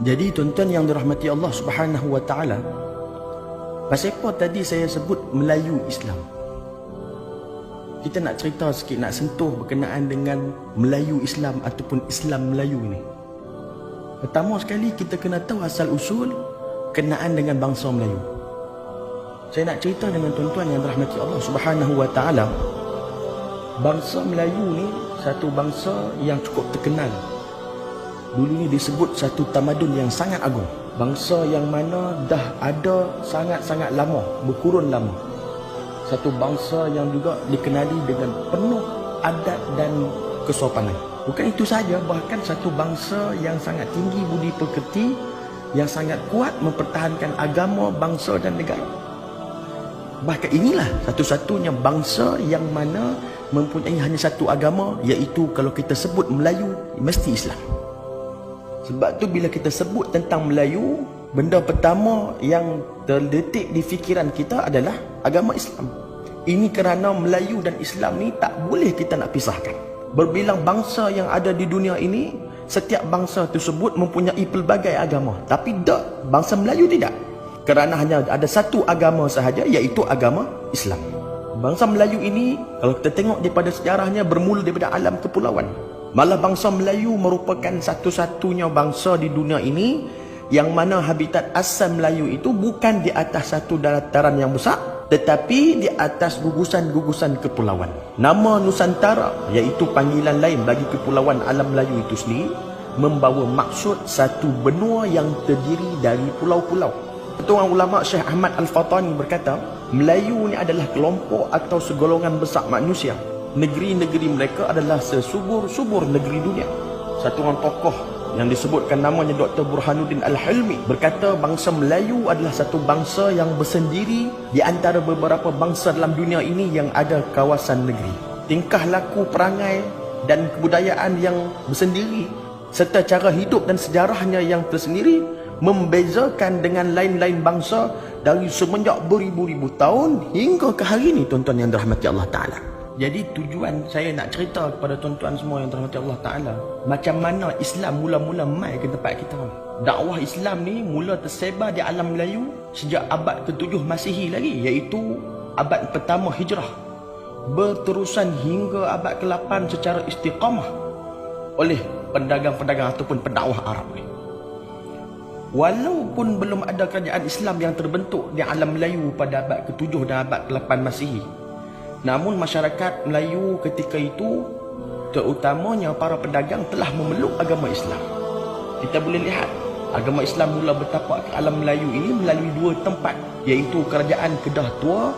Jadi tuan-tuan yang dirahmati Allah Subhanahu wa taala, pasal apa tadi saya sebut Melayu Islam? Kita nak cerita sikit, nak sentuh berkenaan dengan Melayu Islam ataupun Islam Melayu ni. Pertama sekali kita kena tahu asal usul kenaan dengan bangsa Melayu. Saya nak cerita dengan tuan-tuan yang dirahmati Allah Subhanahu wa taala. Bangsa Melayu ni satu bangsa yang cukup terkenal. Dulu ni disebut satu tamadun yang sangat agung. Bangsa yang mana dah ada sangat-sangat lama, berkurun lama. Satu bangsa yang juga dikenali dengan penuh adat dan kesopanan. Bukan itu saja, bahkan satu bangsa yang sangat tinggi budi pekerti, yang sangat kuat mempertahankan agama, bangsa dan negara. Bahkan inilah satu-satunya bangsa yang mana mempunyai hanya satu agama, iaitu kalau kita sebut Melayu, mesti Islam. Sebab tu bila kita sebut tentang Melayu, benda pertama yang terdetik di fikiran kita adalah agama Islam. Ini kerana Melayu dan Islam ni tak boleh kita nak pisahkan. Berbilang bangsa yang ada di dunia ini, setiap bangsa tersebut mempunyai pelbagai agama. Tapi tak, bangsa Melayu tidak. Kerana hanya ada satu agama sahaja, iaitu agama Islam. Bangsa Melayu ini, kalau kita tengok daripada sejarahnya, bermula daripada alam kepulauan. Malah bangsa Melayu merupakan satu-satunya bangsa di dunia ini yang mana habitat asal Melayu itu bukan di atas satu dataran yang besar, tetapi di atas gugusan-gugusan kepulauan. Nama Nusantara, iaitu panggilan lain bagi kepulauan alam Melayu itu sendiri, membawa maksud satu benua yang terdiri dari pulau-pulau. Ketua ulama Syekh Ahmad Al-Fatani berkata, Melayu ni adalah kelompok atau segolongan besar manusia. Negeri-negeri mereka adalah sesubur-subur negeri dunia. Satu orang tokoh yang disebutkan namanya Dr. Burhanuddin Al-Hilmi berkata bangsa Melayu adalah satu bangsa yang bersendiri di antara beberapa bangsa dalam dunia ini yang ada kawasan negeri. Tingkah laku, perangai dan kebudayaan yang bersendiri serta cara hidup dan sejarahnya yang tersendiri membezakan dengan lain-lain bangsa dari semenjak beribu-ribu tahun hingga ke hari ini, tuan-tuan yang dirahmati Allah Ta'ala. Jadi tujuan saya nak cerita kepada tuan-tuan semua yang dirahmati Allah Ta'ala, macam mana Islam mula-mula mai ke tempat kita. Dakwah Islam ni mula tersebar di alam Melayu sejak abad ke-7 Masihi lagi, iaitu abad pertama Hijrah, berterusan hingga abad ke-8 secara istiqamah oleh pedagang-pedagang ataupun pendakwah Arab ni. Walaupun belum ada kerajaan Islam yang terbentuk di alam Melayu pada abad ke-7 dan abad ke-8 Masihi, namun masyarakat Melayu ketika itu, terutamanya para pedagang, telah memeluk agama Islam. Kita boleh lihat agama Islam mula bertapak ke alam Melayu ini melalui dua tempat, iaitu kerajaan Kedah Tua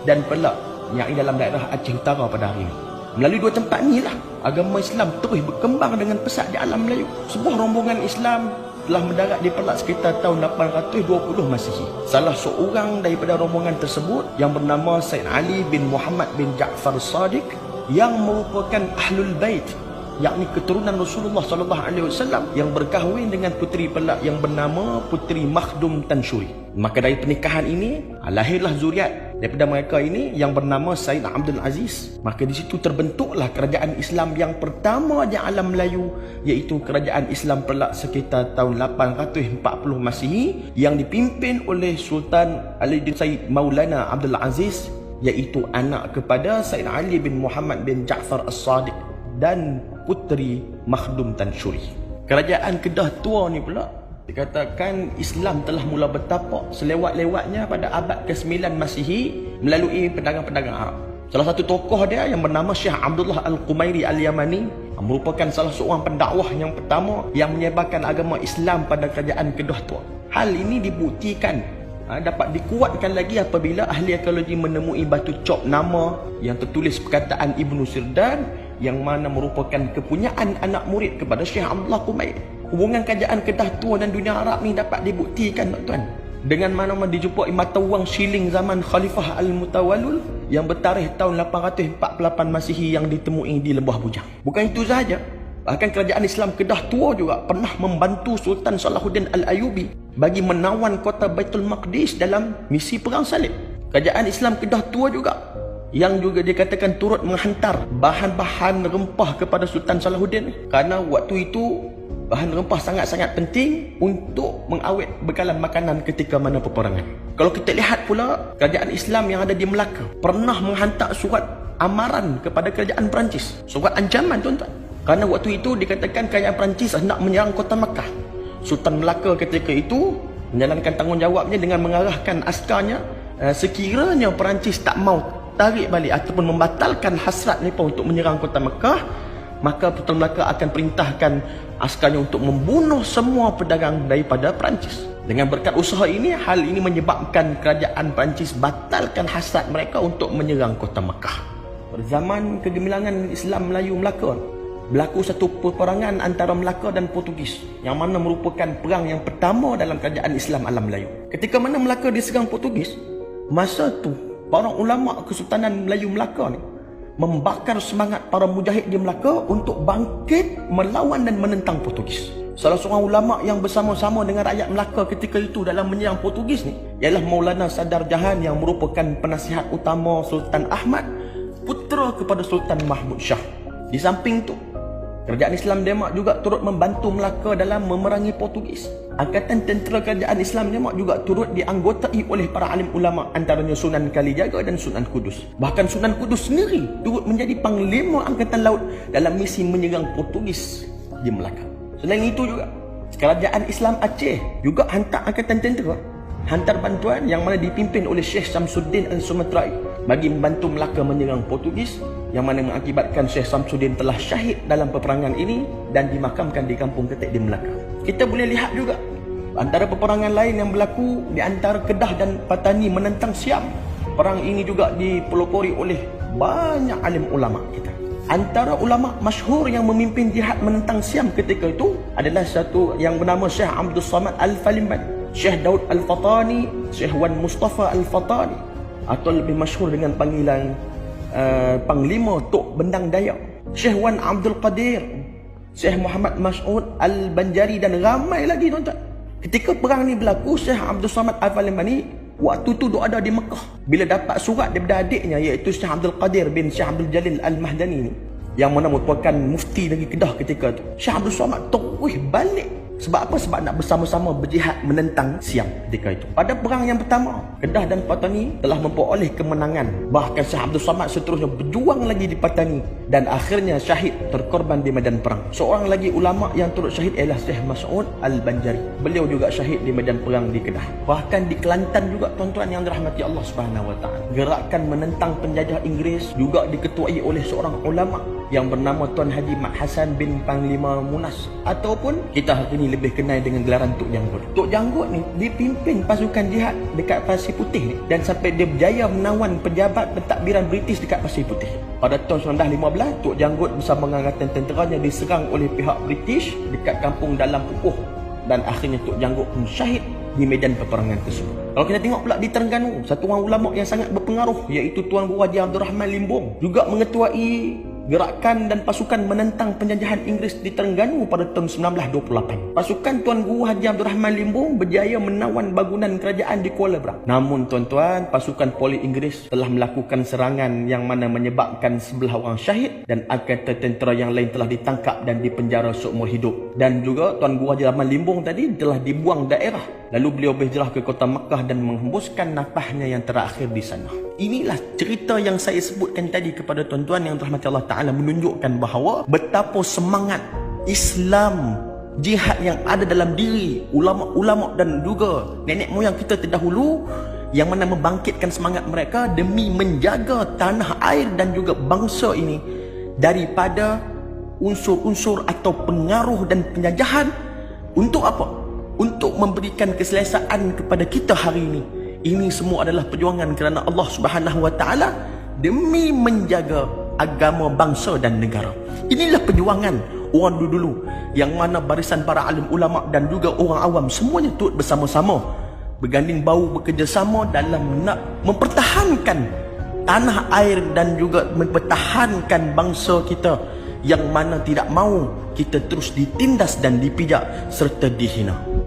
dan Perak yang dalam daerah Aceh Utara pada hari ini. Melalui dua tempat inilah agama Islam terus berkembang dengan pesat di alam Melayu. Sebuah rombongan Islam telah mendarat di Perak sekitar tahun 820 Masihi. Salah seorang daripada rombongan tersebut yang bernama Said Ali bin Muhammad bin Ja'far As-Sadiq, yang merupakan Ahlul Bait, yakni keturunan Rasulullah SAW, yang berkahwin dengan puteri Perak yang bernama Puteri Makhdum Tanshuri. Maka dari pernikahan ini lahirlah zuriat daripada mereka ini yang bernama Said Abdul Aziz. Maka di situ terbentuklah kerajaan Islam yang pertama di alam Melayu, iaitu kerajaan Islam Perak sekitar tahun 840 Masihi, yang dipimpin oleh Sultan Ali bin Said Maulana Abdul Aziz, iaitu anak kepada Said Ali bin Muhammad bin Ja'far As-Sadiq dan puteri Makhdum Tanshuri. Kerajaan Kedah Tua ni pula dikatakan Islam telah mula bertapak selewat-lewatnya pada abad ke-9 Masihi melalui pedagang-pedagang Arab. Salah satu tokoh dia yang bernama Syekh Abdullah Al-Qumairi Al-Yamani merupakan salah seorang pendakwah yang pertama yang menyebarkan agama Islam pada kerajaan Kedah Tua. Hal ini dibuktikan dapat dikuatkan lagi apabila ahli arkeologi menemui batu cop nama yang tertulis perkataan Ibnu Sirdan, yang mana merupakan kepunyaan anak murid kepada Syekh Abdullah Qumairi. Hubungan kerajaan Kedah Tua dan dunia Arab ni dapat dibuktikan, tuan-tuan, dengan mana dijumpai mata wang shilling zaman Khalifah Al-Mutawallil yang bertarikh tahun 848 Masihi yang ditemui di Lembah Bujang. Bukan itu sahaja, bahkan kerajaan Islam Kedah Tua juga pernah membantu Sultan Salahuddin Al-Ayubi bagi menawan kota Baitul Maqdis dalam misi perang salib. Kerajaan Islam Kedah Tua juga yang juga dikatakan turut menghantar bahan-bahan rempah kepada Sultan Salahuddin, kerana waktu itu bahan rempah sangat-sangat penting untuk mengawet bekalan makanan ketika mana peperangan. Kalau kita lihat pula, kerajaan Islam yang ada di Melaka pernah menghantar surat amaran kepada kerajaan Perancis, surat ancaman tuan-tuan, kerana waktu itu dikatakan kerajaan Perancis hendak menyerang kota Makkah. Sultan Melaka ketika itu menjalankan tanggungjawabnya dengan mengarahkan askarnya, sekiranya Perancis tak mau tarik balik ataupun membatalkan hasrat mereka untuk menyerang kota Mekah, maka Sultan Melaka akan perintahkan askarnya untuk membunuh semua pedagang daripada Perancis. Dengan berkat usaha ini, hal ini menyebabkan kerajaan Perancis batalkan hasrat mereka untuk menyerang kota Mekah. Pada zaman kegemilangan Islam Melayu Melaka, berlaku satu peperangan antara Melaka dan Portugis, yang mana merupakan perang yang pertama dalam kerajaan Islam alam Melayu. Ketika mana Melaka diserang Portugis, masa tu para ulama Kesultanan Melayu Melaka ni membakar semangat para mujahid di Melaka untuk bangkit melawan dan menentang Portugis. Salah seorang ulama yang bersama-sama dengan rakyat Melaka ketika itu dalam menyerang Portugis ni ialah Maulana Sadar Jahan, yang merupakan penasihat utama Sultan Ahmad, putera kepada Sultan Mahmud Shah. Di samping tu, kerajaan Islam Demak juga turut membantu Melaka dalam memerangi Portugis. Angkatan tentera kerajaan Islam Demak juga turut dianggotai oleh para alim ulama, antaranya Sunan Kalijaga dan Sunan Kudus. Bahkan Sunan Kudus sendiri turut menjadi panglima angkatan laut dalam misi menyerang Portugis di Melaka. Selain itu juga, kerajaan Islam Aceh juga hantar angkatan tentera, hantar bantuan yang mana dipimpin oleh Syekh Samsuddin Al-Sumatrai bagi membantu Melaka menyerang Portugis, yang mana mengakibatkan Syekh Samsuddin telah syahid dalam peperangan ini dan dimakamkan di Kampung Ketek di Melaka. Kita boleh lihat juga antara peperangan lain yang berlaku di antara Kedah dan Patani menentang Siam. Perang ini juga dipelopori oleh banyak alim ulama kita. Antara ulama masyhur yang memimpin jihad menentang Siam ketika itu adalah satu yang bernama Syekh Abdul Samad Al-Falimban, Syekh Daud Al-Fatani, Syekh Wan Mustafa Al-Fatani, atau lebih masyhur dengan panggilan Panglima Tok Bendang Dayak, Syekh Wan Abdul Qadir, Syekh Muhammad Mas'ud Al-Banjari dan ramai lagi tuan-tuan. Ketika perang ni berlaku, Syekh Abdul Samad Al-Falimban ni waktu tu duk ada di Mekah. Bila dapat surat daripada adiknya, iaitu Syekh Abdul Qadir bin Syekh Abdul Jalil Al-Mahdani ni, yang mana merupakan mufti dari Kedah ketika tu, Syekh Abdul Samad terus balik. Sebab apa? Sebab nak bersama-sama berjihad menentang Siam ketika itu. Pada perang yang pertama, Kedah dan Patani telah memperoleh kemenangan. Bahkan Syekh Abdul Samad seterusnya berjuang lagi di Patani dan akhirnya syahid, terkorban di medan perang. Seorang lagi ulama yang turut syahid ialah Syekh Mas'ud Al-Banjari. Beliau juga syahid di medan perang di Kedah. Bahkan di Kelantan juga tuan-tuan yang dirahmati Allah Subhanahu Wa Taala, gerakan menentang penjajah Inggeris juga diketuai oleh seorang ulama yang bernama Tuan Haji Mat Hasan bin Panglima Munas, ataupun kita hari ini lebih kenal dengan gelaran Tok Janggut. Tok Janggut ni dipimpin pasukan jihad dekat Pasir Putih ni, dan sampai dia berjaya menawan pejabat pentadbiran British dekat Pasir Putih. Pada tahun 1915, Tok Janggut bersama dengan angkatan tenteranya diserang oleh pihak British dekat kampung Dalam Pupuh, dan akhirnya Tok Janggut pun syahid di medan peperangan tersebut. Kalau kita tengok pula di Terengganu, satu orang ulama yang sangat berpengaruh iaitu Tuan Guru Haji Abdul Rahman Limbong juga mengetuai gerakan dan pasukan menentang penjajahan Inggeris di Terengganu pada tahun 1928. Pasukan Tuan Guru Haji Abdul Rahman Limbong berjaya menawan bangunan kerajaan di Kuala Berang. Namun tuan-tuan, pasukan polis Inggeris telah melakukan serangan yang mana menyebabkan 11 orang syahid dan angkatan tentera yang lain telah ditangkap dan dipenjara seumur hidup. Dan juga Tuan Guru Haji Rahman Limbong tadi telah dibuang daerah. Lalu beliau berhijrah ke kota Makkah dan menghembuskan nafasnya yang terakhir di sana. Inilah cerita yang saya sebutkan tadi kepada tuan-tuan yang dirahmati Allah Ta'ala, menunjukkan bahawa betapa semangat Islam, jihad yang ada dalam diri ulama-ulama dan juga nenek moyang kita terdahulu, yang mana membangkitkan semangat mereka demi menjaga tanah air dan juga bangsa ini daripada unsur-unsur atau pengaruh dan penjajahan. Untuk apa? Untuk memberikan keselesaan kepada kita hari ini. Ini semua adalah perjuangan kerana Allah Subhanahu Wa Taala demi menjaga agama, bangsa dan negara. Inilah perjuangan orang dulu-dulu, yang mana barisan para alim ulama dan juga orang awam semuanya turut bersama-sama berganding bahu, bekerjasama dalam nak mempertahankan tanah air dan juga mempertahankan bangsa kita, yang mana tidak mahu kita terus ditindas dan dipijak serta dihina.